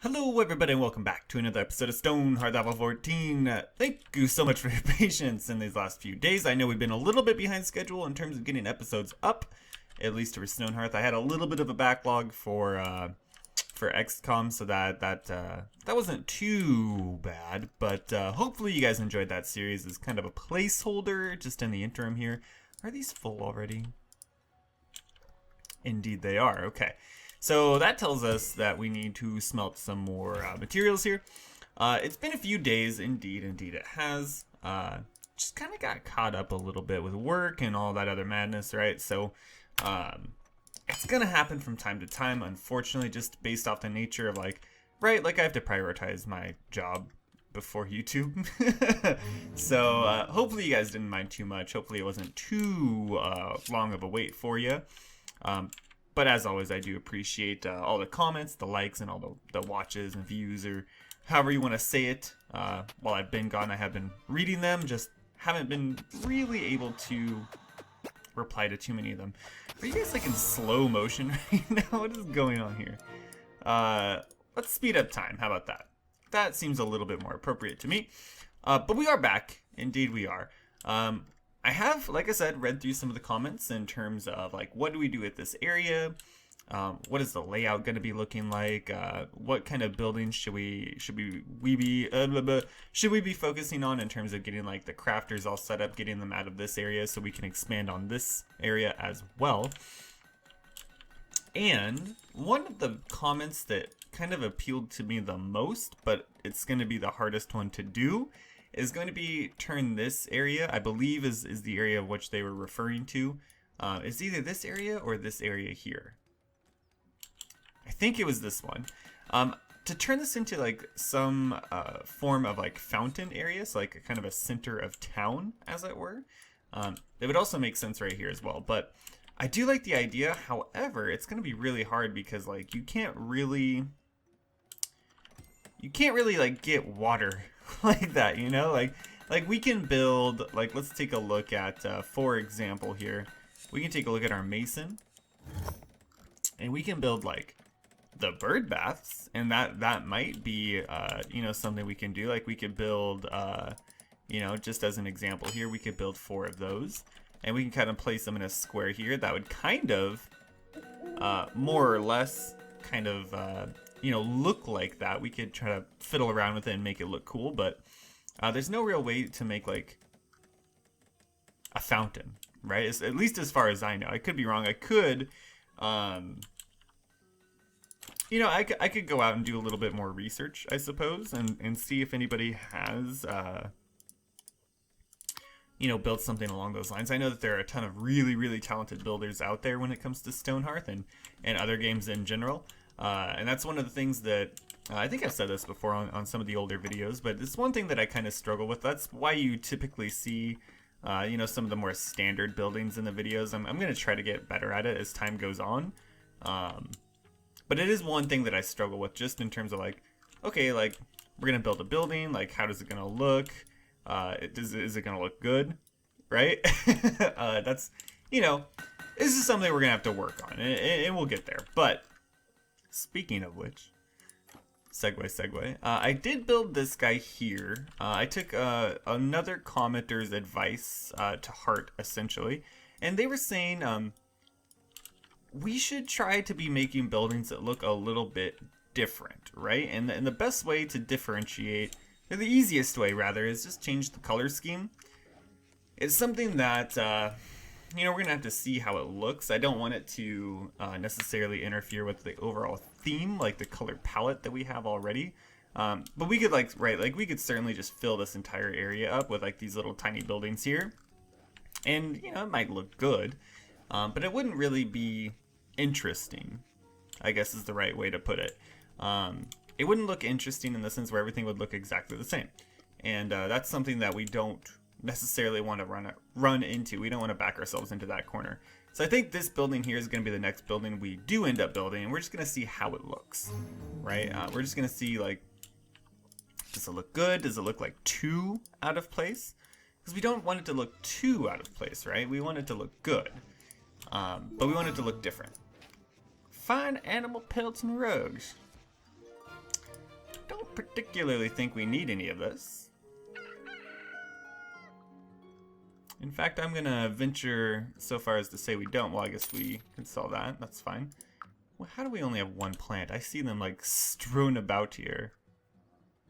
Hello everybody and welcome back to another episode of Stonehearth Alpha 14. Thank you so much for your patience in these last few days. I know we've been a little bit behind schedule in terms of getting episodes up, at least for Stonehearth. I had a little bit of a backlog for XCOM, so that wasn't too bad. But hopefully you guys enjoyed that series as kind of a placeholder just in the interim here. Are these full already? Indeed they are. Okay. So that tells us that we need to smelt some more materials here. It's been a few days, indeed it has. Just kind of got caught up a little bit with work and all that other madness, right? So it's gonna happen from time to time, unfortunately, just based off the nature of like I have to prioritize my job before YouTube. So hopefully you guys didn't mind too much. Hopefully it wasn't too long of a wait for you. But as always, I do appreciate all the comments, the likes, and all the watches and views, or however you want to say it. While I've been gone, I have been reading them, just haven't been really able to reply to too many of them. Are you guys like in slow motion right now? What is going on here? Let's speed up time. How about that? That seems a little bit more appropriate to me. But we are back. Indeed we are. I have, like I said, read through some of the comments in terms of like, what do we do with this area? What is the layout going to be looking like? What kind of buildings should we be focusing on in terms of getting like the crafters all set up, getting them out of this area so we can expand on this area as well. And one of the comments that kind of appealed to me the most, but it's going to be the hardest one to do, is going to be turn this area, I believe is the area of which they were referring to. It's either this area or this area here. I think it was this one. To turn this into like some form of like fountain area, so like a kind of a center of town, as it were. It would also make sense right here as well. But I do like the idea. However, it's going to be really hard because like you can't really like get water like that, you know, like we can build, like, let's take a look at for example here, we can take a look at our mason and we can build like the bird baths, and that might be you know, something we can do. Like we could build you know, just as an example here, we could build 4 of those and we can kind of place them in a square here that would kind of more or less kind of you know, look like that. We could try to fiddle around with it and make it look cool, but there's no real way to make like a fountain, right? At least as far as I know. I could be wrong. I could, you know, I could go out and do a little bit more research, I suppose, and see if anybody has, you know, built something along those lines. I know that there are a ton of really, really talented builders out there when it comes to Stonehearth and other games in general. And that's one of the things that, I think I've said this before on some of the older videos, but it's one thing that I kind of struggle with. That's why you typically see, you know, some of the more standard buildings in the videos. I'm going to try to get better at it as time goes on. But it is one thing that I struggle with, just in terms of like, okay, like we're going to build a building, like how is it going to look? Is it going to look good? Right? That's, you know, this is something we're going to have to work on, and we'll get there. But speaking of which, segue. I did build this guy here. I took another commenter's advice to heart, essentially. And they were saying we should try to be making buildings that look a little bit different, right? And the best way to differentiate, or the easiest way rather, is just change the color scheme. It's something that you know, we're gonna have to see how it looks. I don't want it to necessarily interfere with the overall theme, like the color palette that we have already. But we could like, right, like we could certainly just fill this entire area up with like these little tiny buildings here. And, you know, it might look good, but it wouldn't really be interesting, I guess is the right way to put it. It wouldn't look interesting in the sense where everything would look exactly the same. And that's something that we don't necessarily want to run into. We don't want to back ourselves into that corner. So I think this building here is going to be the next building we do end up building, and we're just going to see how it looks, right? We're just going to see, like, does it look good? Does it look like too out of place? Because we don't want it to look too out of place, right? We want it to look good, but we want it to look different. Fine animal pelts and rugs. don't particularly think we need any of this. In fact, I'm gonna venture so far as to say we don't. Well, I guess we can sell that. That's fine. Well, how do we only have one plant? I see them like strewn about here.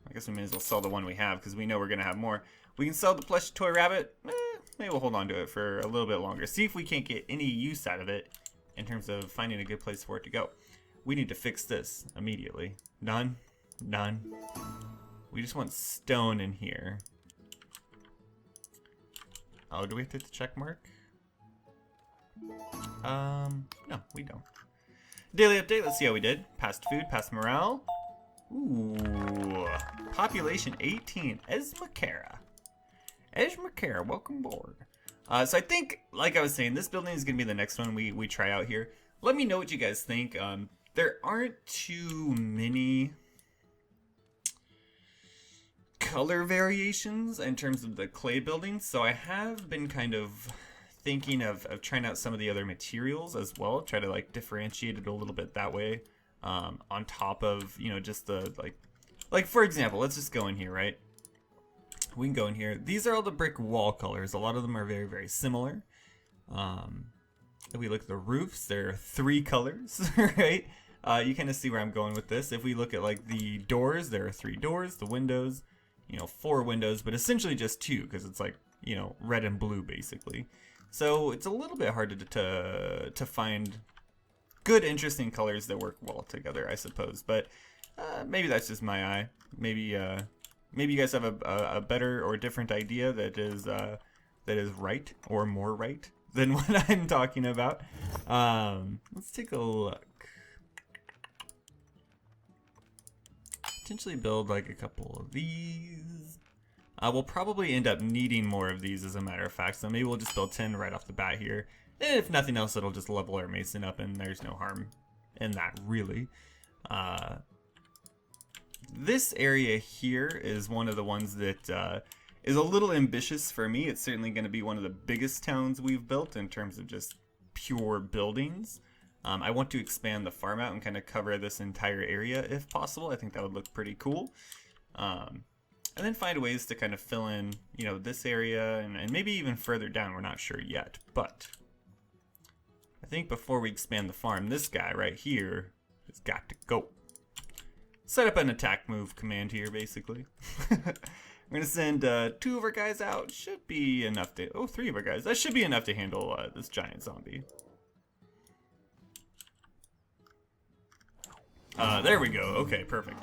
I guess we may as well sell the one we have because we know we're gonna have more. We can sell the plush toy rabbit. Maybe we'll hold on to it for a little bit longer. See if we can't get any use out of it in terms of finding a good place for it to go. We need to fix this immediately. None. None. We just want stone in here. Oh, do we have to hit the check mark? No, we don't. Daily update, let's see how we did. Past food, past morale. Ooh. Population 18, Esmakara. Esmakara, welcome aboard. So I think, like I was saying, this building is going to be the next one we try out here. Let me know what you guys think. There aren't too many color variations in terms of the clay buildings, so I have been kind of thinking of trying out some of the other materials as well, try to like differentiate it a little bit that way, on top of, you know, just the like for example, let's just go in here, right? We can go in here. These are all the brick wall colors. A lot of them are very, very similar. If we look at the roofs, there are 3 colors, right? You kind of see where I'm going with this. If we look at like the doors, there are 3 doors. The windows, you know, 4 windows, but essentially just 2 because it's like, you know, red and blue basically. So it's a little bit hard to find good, interesting colors that work well together, I suppose. But maybe that's just my eye. Maybe you guys have a better or different idea that is right or more right than what I'm talking about. Let's take a look. Potentially build like a couple of these. We'll probably end up needing more of these as a matter of fact, so maybe we'll just build 10 right off the bat here. And if nothing else, it'll just level our mason up and there's no harm in that really. This area here is one of the ones that is a little ambitious for me. It's certainly going to be one of the biggest towns we've built in terms of just pure buildings. I want to expand the farm out and kind of cover this entire area if possible. I think that would look pretty cool. And then find ways to kind of fill in, you know, this area and maybe even further down. We're not sure yet, but I think before we expand the farm, this guy right here has got to go. Set up an attack move command here, basically. We're going to send 2 of our guys out. Should be enough to... Oh, 3 of our guys. That should be enough to handle this giant zombie. There we go. Okay, perfect.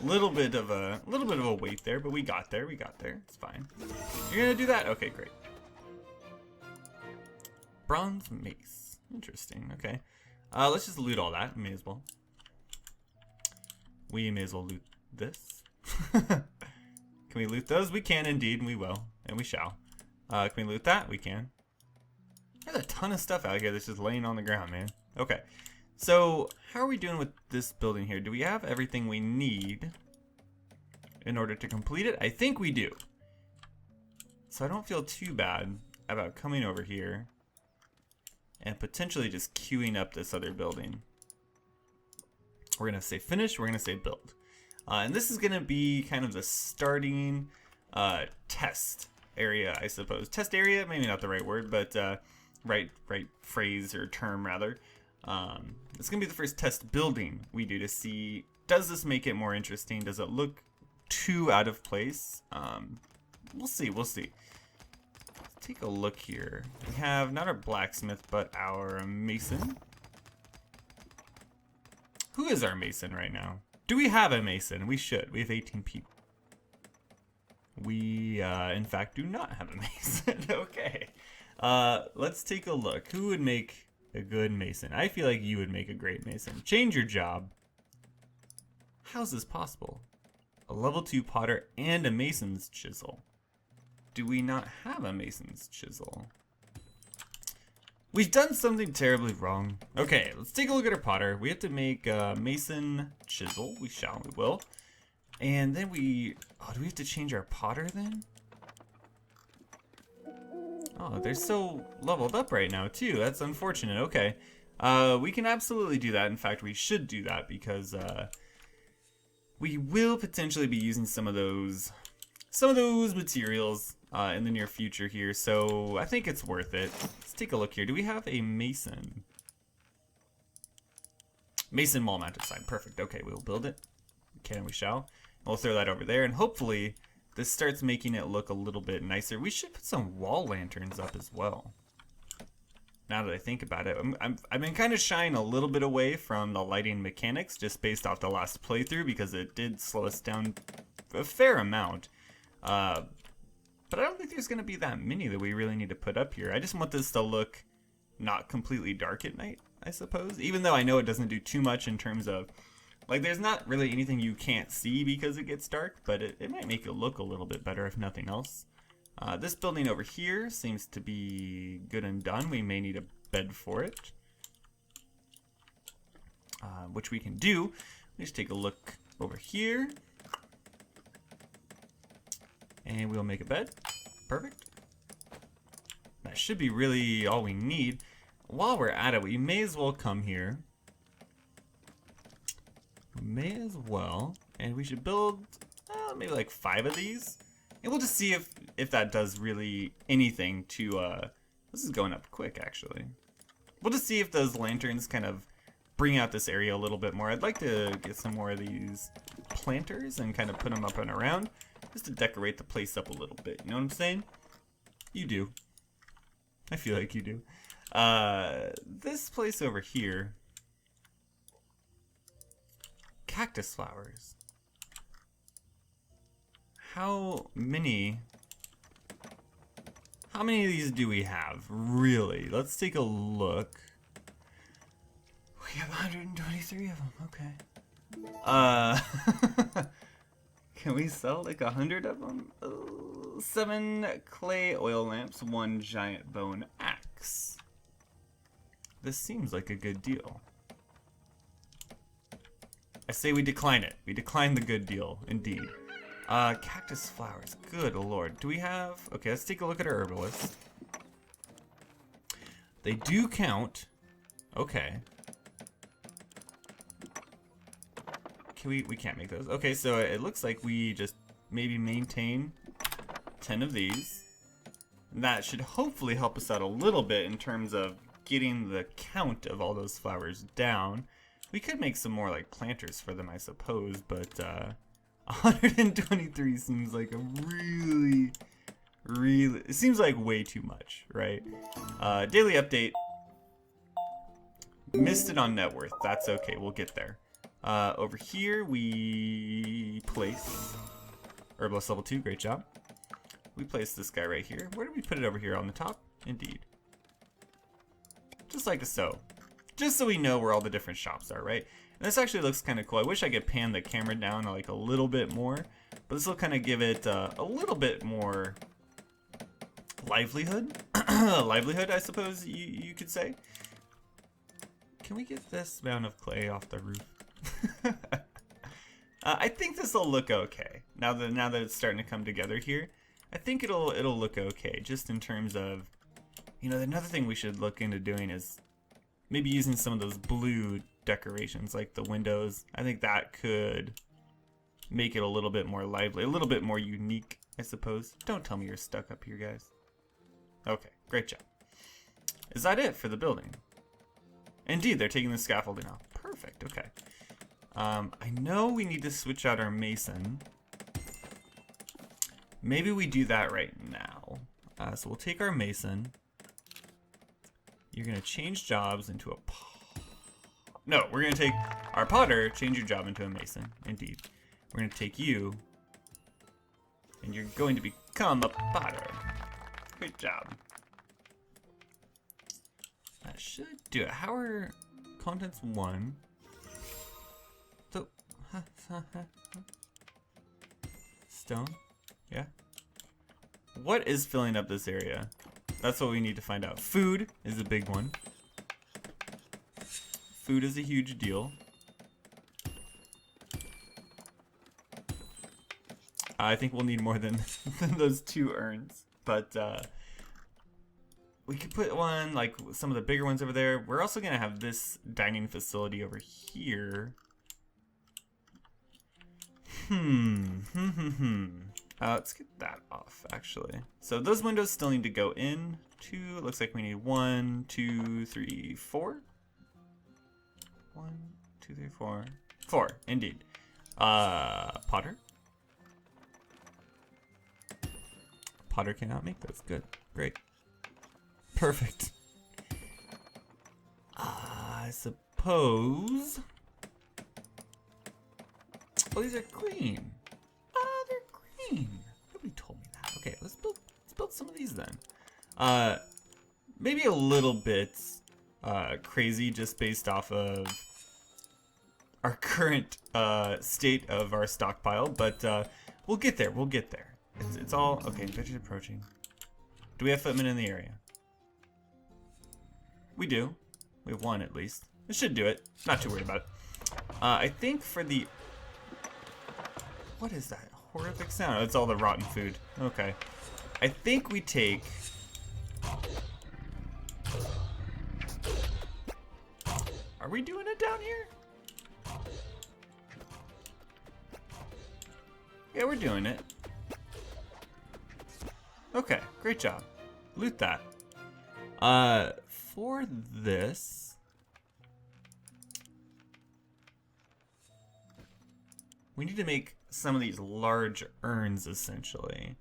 Little bit of a wait there, but we got there. It's fine. You're gonna do that? Okay, great. Bronze mace. Interesting. Okay. Let's just loot all that. May as well. We may as well loot this. Can we loot those? We can indeed, and we will, and we shall. Can we loot that? We can. There's a ton of stuff out here that's just laying on the ground, man. Okay. So, how are we doing with this building here? Do we have everything we need in order to complete it? I think we do. So I don't feel too bad about coming over here and potentially just queuing up this other building. We're going to say finish, we're going to say build. And this is going to be kind of the starting test area, I suppose. Test area, maybe not the right word, but right phrase or term rather. It's going to be the first test building we do to see, does this make it more interesting? Does it look too out of place? We'll see. Let's take a look here. We have not our blacksmith, but our mason. Who is our mason right now? Do we have a mason? We should. We have 18 people. We, in fact, do not have a mason. Okay. Let's take a look. Who would make a good mason? I feel like you would make a great mason. Change your job. How's this possible? A level 2 potter and a mason's chisel. Do we not have a mason's chisel? We've done something terribly wrong. Okay, let's take a look at our potter. We have to make a mason chisel. We will. And then we... Oh, do we have to change our potter then? Oh, they're so leveled up right now too. That's unfortunate. Okay. We can absolutely do that. In fact, we should do that because we will potentially be using some of those materials in the near future here, so I think it's worth it. Let's take a look here. Do we have a mason? Mason wall mounted sign. Perfect. Okay, we'll build it. Can we shall? We'll throw that over there, and hopefully this starts making it look a little bit nicer. We should put some wall lanterns up as well. Now that I think about it, I've been kind of shying a little bit away from the lighting mechanics just based off the last playthrough because it did slow us down a fair amount. But I don't think there's going to be that many that we really need to put up here. I just want this to look not completely dark at night, I suppose. Even though I know it doesn't do too much in terms of, like, there's not really anything you can't see because it gets dark, but it might make it look a little bit better if nothing else. This building over here seems to be good and done. We may need a bed for it, which we can do. Let's take a look over here. And we'll make a bed. Perfect. That should be really all we need. While we're at it, we may as well come here. May as well. And we should build maybe like 5 of these. And we'll just see if that does really anything to... this is going up quick, actually. We'll just see if those lanterns kind of bring out this area a little bit more. I'd like to get some more of these planters and kind of put them up and around. Just to decorate the place up a little bit. You know what I'm saying? You do. I feel like you do. This place over here. Cactus flowers. How many of these do we have? Really? Let's take a look. We have 123 of them. Okay. Can we sell like 100 of them? 7 clay oil lamps, 1 giant bone axe. This seems like a good deal. I say we decline it. We decline the good deal, indeed. Cactus flowers. Good lord. Do we have... Okay, let's take a look at our herbalist. They do count. Okay. We can't make those. Okay, so it looks like we just maybe maintain 10 of these. That should hopefully help us out a little bit in terms of getting the count of all those flowers down. We could make some more like planters for them, I suppose, but 123 seems like a really, it seems like way too much, right? Daily update. Missed it on net worth. That's okay, we'll get there. Over here we place herbalist level 2, great job. We place this guy right here. Where do we put it over here on the top? Indeed. Just like so. Just so we know where all the different shops are, right? And this actually looks kind of cool. I wish I could pan the camera down like a little bit more, but this will kind of give it a little bit more livelihood. Livelihood, I suppose you could say. Can we get this mound of clay off the roof? I think this will look okay. Now that it's starting to come together here, I think it'll look okay. Just in terms of, you know, another thing we should look into doing is maybe using some of those blue decorations, like the windows. I think that could make it a little bit more lively, a little bit more unique, I suppose. Don't tell me you're stuck up here, guys. Okay, great job. Is that it for the building? Indeed, they're taking the scaffolding off. Perfect, okay. I know we need to switch out our mason. Maybe we do that right now. So we'll take our mason. You're gonna change jobs into a no, we're gonna take our potter, change your job into a mason. Indeed. We're gonna take you, and you're going to become a potter. Great job. That should do it. How are contents 1? So, stone? Yeah. What is filling up this area? That's what we need to find out. Food is a big one. Food is a huge deal. I think we'll need more than those 2 urns, but we could put one, like some of the bigger ones over there. We're also gonna have this dining facility over here. Let's get that off, actually. So those windows still need to go in. Two, it looks like we need 1, 2, 3, 4. 1, 2, 3, 4. 4, indeed. Potter. Potter cannot make those. Good. Great. Perfect. I suppose... Oh, these are green. Oh, they're green. Nobody told me that. Okay, let's build some of these then. Maybe a little bit crazy just based off of our current state of our stockpile, but we'll get there. We'll get there. It's all okay. Invaders approaching. Do we have footmen in the area? We do. We have one at least. This should do it. Not too worried about it. I think for the... What is that horrific sound? Oh, it's all the rotten food. Okay. I think we take... Are we doing it down here? Yeah, we're doing it. Okay, great job. Loot that. For this... We need to make some of these large urns, essentially.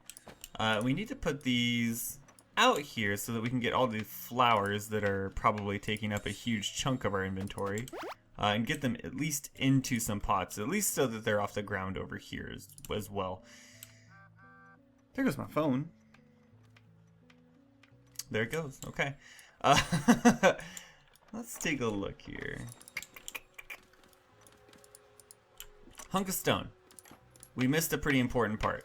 We need to put these out here so that we can get all the flowers that are probably taking up a huge chunk of our inventory. And get them at least into some pots, at least so that they're off the ground over here as well. There goes my phone. There it goes. Okay. Let's take a look here. Hunk of stone. We missed a pretty important part.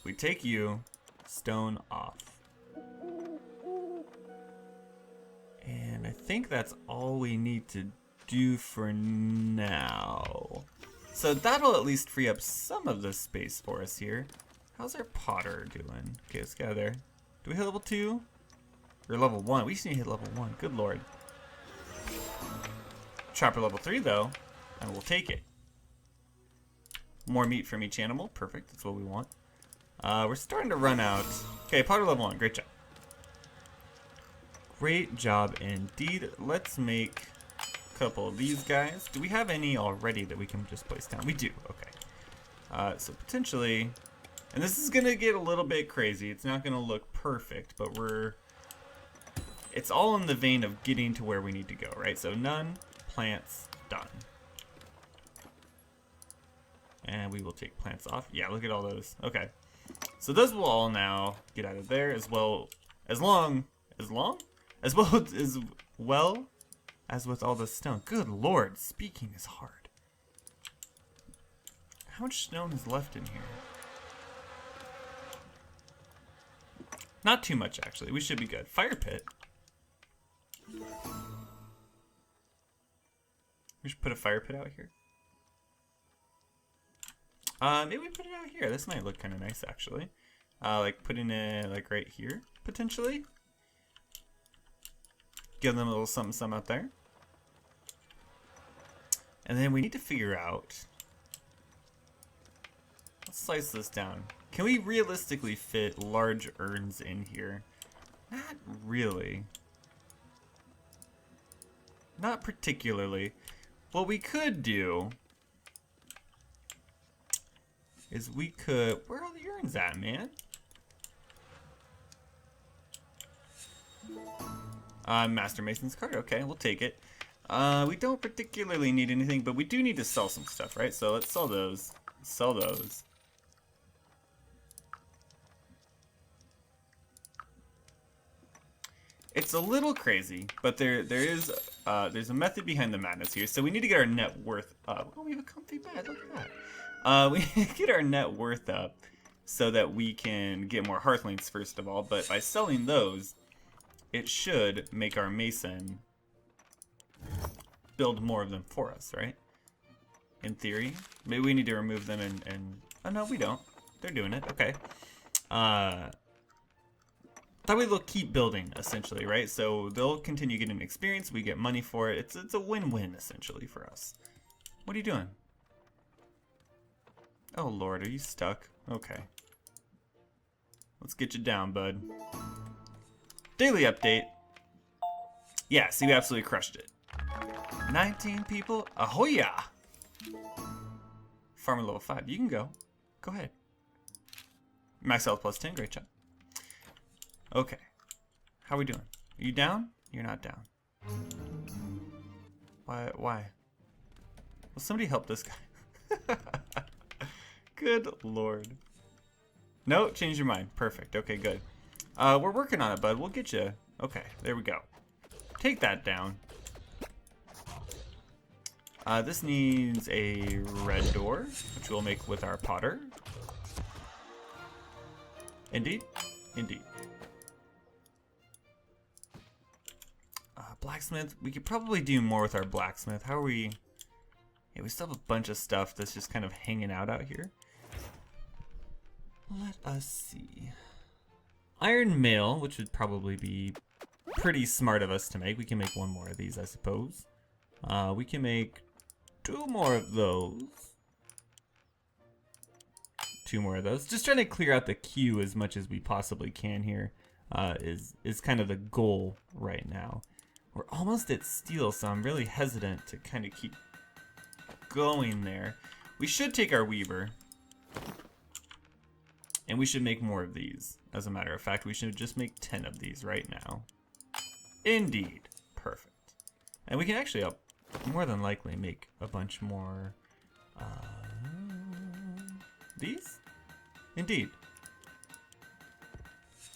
We take you, stone off. And I think that's all we need to do for now. So that'll at least free up some of the space for us here. How's our potter doing? Okay, let's go there. Do we hit level 2? Or level 1? We just need to hit level 1. Good lord. Chopper level 3 though, and we'll take it. More meat from each animal. Perfect. That's what we want. We're starting to run out. Okay, potter level 1. Great job. Great job indeed. Let's make a couple of these guys. Do we have any already that we can just place down? We do. Okay. So potentially... And this is going to get a little bit crazy. It's not going to look perfect, but it's all in the vein of getting to where we need to go, right? So none, plants, done. And we will take plants off. Yeah, look at all those. Okay. So those will all now get out of there as well as well as with all the stone. Good lord, speaking is hard. How much stone is left in here? Not too much, actually. We should be good. Fire pit. We should put a fire pit out here. Maybe we put it out here. This might look kind of nice, actually. Like putting it like right here, potentially. Give them a little something out there. And then we need to figure out... Let's slice this down. Can we realistically fit large urns in here? Not really. Not particularly. What we could do is we could... Where are all the urns at, man? Master Mason's card. Okay, we'll take it. We don't particularly need anything, but we do need to sell some stuff, right? So let's sell those. Sell those. It's a little crazy, but there's a method behind the madness here. So we need to get our net worth up. Oh, we have a comfy bed. Look at that. We get our net worth up so that we can get more hearthlings first of all. But by selling those, it should make our mason build more of them for us, right? In theory, maybe we need to remove them and oh no, we don't. They're doing it. Okay. That way they'll keep building, essentially, right? So they'll continue getting experience, we get money for it. It's a win-win, essentially, for us. What are you doing? Oh Lord, are you stuck? Okay. Let's get you down, bud. Daily update. Yeah, see, we absolutely crushed it. 19 people. Ahoya! Farmer level 5. You can go. Go ahead. Max health plus 10. Great job. Okay. How are we doing? Are you down? You're not down. Why? Will somebody help this guy? Good Lord. No, change your mind. Perfect. Okay, good. We're working on it, bud. We'll get you. Okay, there we go. Take that down. This needs a red door, which we'll make with our potter. Indeed. Indeed. Blacksmith. We could probably do more with our blacksmith. How are we... Yeah, we still have a bunch of stuff that's just kind of hanging out here. Let us see. Iron mail, which would probably be pretty smart of us to make. We can make one more of these, I suppose. We can make 2 more of those. 2 more of those. Just trying to clear out the queue as much as we possibly can here is kind of the goal right now. We're almost at steel, so I'm really hesitant to kind of keep going there. We should take our weaver. And we should make more of these. As a matter of fact, we should just make 10 of these right now. Indeed. Perfect. And we can actually more than likely make a bunch more. These? Indeed.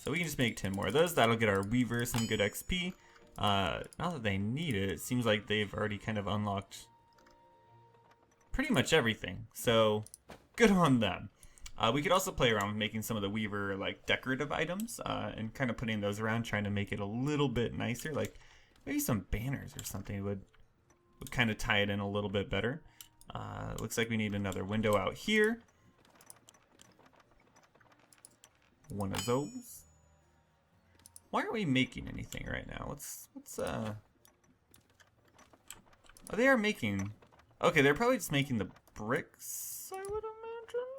So we can just make 10 more of those. That'll get our weaver some good XP. Not that they need it. It seems like they've already kind of unlocked pretty much everything. So good on them. We could also play around with making some of the weaver like decorative items and kind of putting those around, trying to make it a little bit nicer. Like maybe some banners or something would kind of tie it in a little bit better. Looks like we need another window out here. One of those. Why aren't we making anything right now? Let's oh, they are making. Okay, they're probably just making the bricks, I would imagine.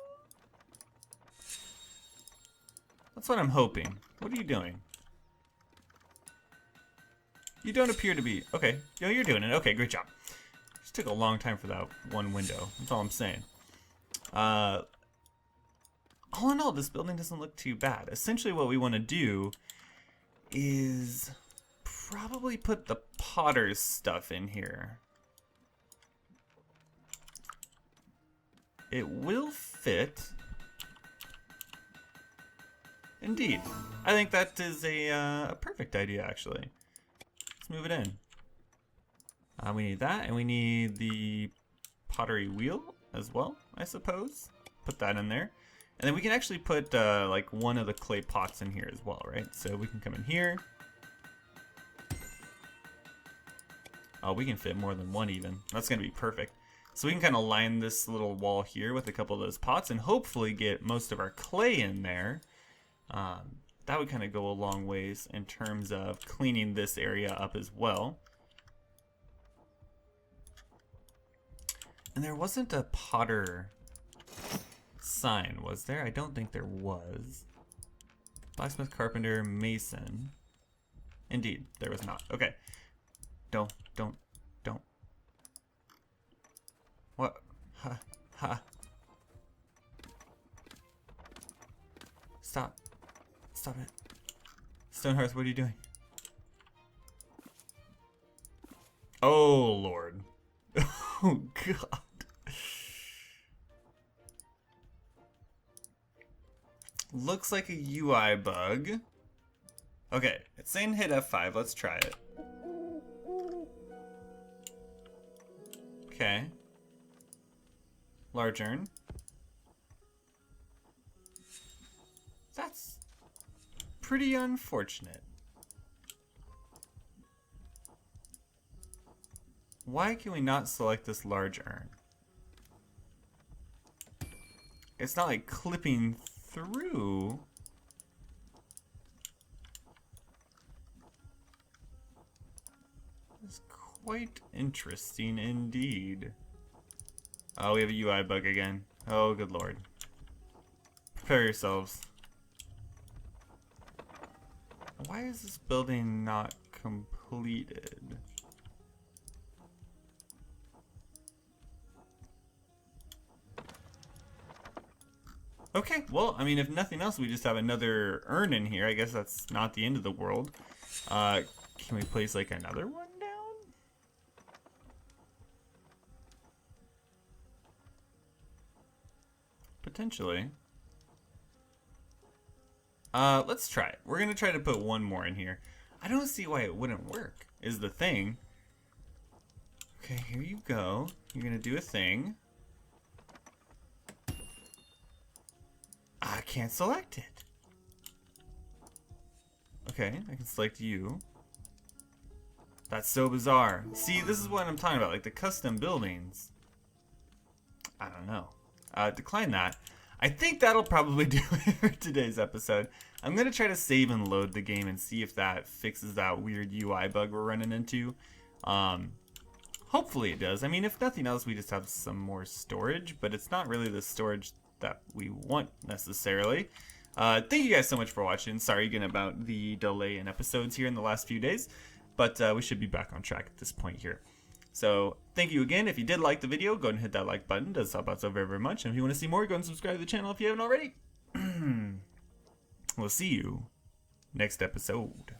That's what I'm hoping. What are you doing? You don't appear to be. Okay, yo, you're doing it. Okay, great job. Just took a long time for that one window. That's all I'm saying. All in all, this building doesn't look too bad. Essentially what we want to do is probably put the potter's stuff in here. It will fit. Indeed. I think that is a perfect idea, actually. Let's move it in. We need that, and we need the pottery wheel as well, I suppose. Put that in there. And then we can actually put like one of the clay pots in here as well, right? So we can come in here. Oh, we can fit more than one even. That's gonna be perfect. So we can kind of line this little wall here with a couple of those pots and hopefully get most of our clay in there. That would kind of go a long ways in terms of cleaning this area up as well. And there wasn't a potter sign, was there? I don't think there was. Blacksmith, carpenter, mason. Indeed, there was not. Okay. Don't. What? Ha. Stop it. Stonehearth, what are you doing? Oh, Lord. Oh, God. Looks like a UI bug. Okay, it's saying hit F5. Let's try it. Okay. Large urn. That's pretty unfortunate. Why can we not select this large urn? It's not like clipping through. It's quite interesting indeed. Oh, we have a UI bug again. Oh, good lord. Prepare yourselves. Why is this building not completed? Okay, well, I mean, if nothing else, we just have another urn in here. I guess that's not the end of the world. Can we place, like, another one down? Potentially. Let's try it. We're gonna try to put one more in here. I don't see why it wouldn't work, is the thing. Okay, here you go. You're gonna do a thing. I can't select it. Okay, I can select you. That's so bizarre. See, this is what I'm talking about, like the custom buildings. I don't know. Decline that. I think that'll probably do it for today's episode. I'm going to try to save and load the game and see if that fixes that weird UI bug we're running into. Hopefully it does. I mean, if nothing else, we just have some more storage, but it's not really the storage that we want necessarily. Thank you guys so much for watching. Sorry again about the delay in episodes here in the last few days, but we should be back on track at this point here. So thank you again. If you did like the video, go ahead and hit that like button. It does help out so very, very much. And if you want to see more, go and subscribe to the channel if you haven't already. We'll see you next episode.